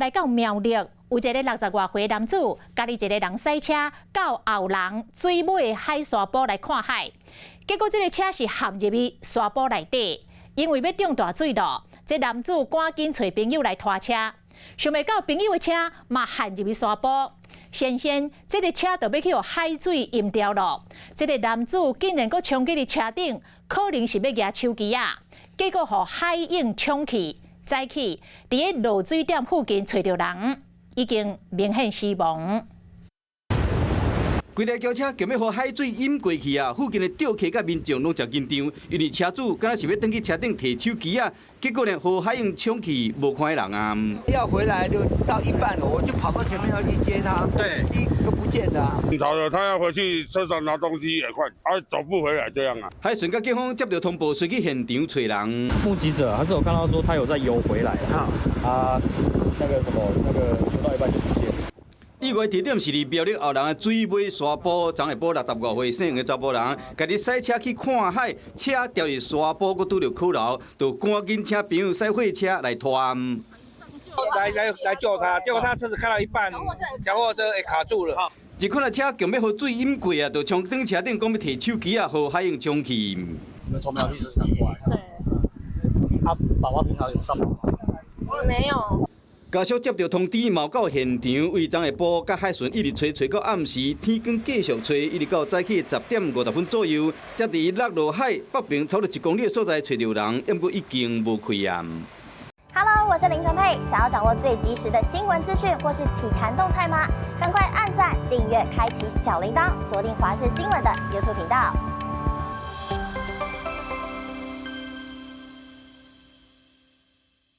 来到苗栗，有一个60外岁男子，家己一个人驶车到后龙水尾海沙堡来看海，结果这个车是陷入去沙堡内底，因为要中大水了，这男子赶紧找朋友来拖车，想袂到朋友的车嘛陷入去沙堡。 先生，这个车就要去海水淹掉了。这个男子竟然阁冲去车顶，可能是要举手机啊！结果互海涌冲去，早起伫个落水点附近找到人，已经明显死亡。 规台轿车强要互海水淹过去啊！附近的钓客甲民众拢真紧张，因为车主敢若是要登去车顶摕手机啊，结果呢，互海涌冲去，无看到人啊！要回来就到一半了，我就跑到前面要去接他，对，一个不见的啊！很吵的，他要回去车上拿东西也快，走不回来这样啊！海巡甲警方接到通报，随去现场找人。目击者还是有看到说他有在游回来，那个游到一半就不见了。 意外地点是伫苗栗后龙的水尾沙堡，昨下晡65岁姓杨的查甫人，家己驶车去看海，车掉入沙堡，佮拄着苦楼，就赶紧请朋友驶货车来拖。来救他，结果他车子开到一半，小货车也卡住了。一款的车强要互水淹过啊，就冲登车顶，讲要摕手机啊，互海涌冲去。你们从苗栗市场过来？对。爸爸平常有上班吗？没有。 家属接到通知，冒到现场，为昨下晡甲海巡一直找到暗时，天光继续找，一直到早起10点50分左右，才伫落落海北边超过1公里的所在找到人，不过已经无开案。Hello， 我是林纯佩，想要掌握最及时的新闻资讯或是体坛动态吗？赶快按赞、订阅、开启小铃铛，锁定华视新闻的 YouTube 频道。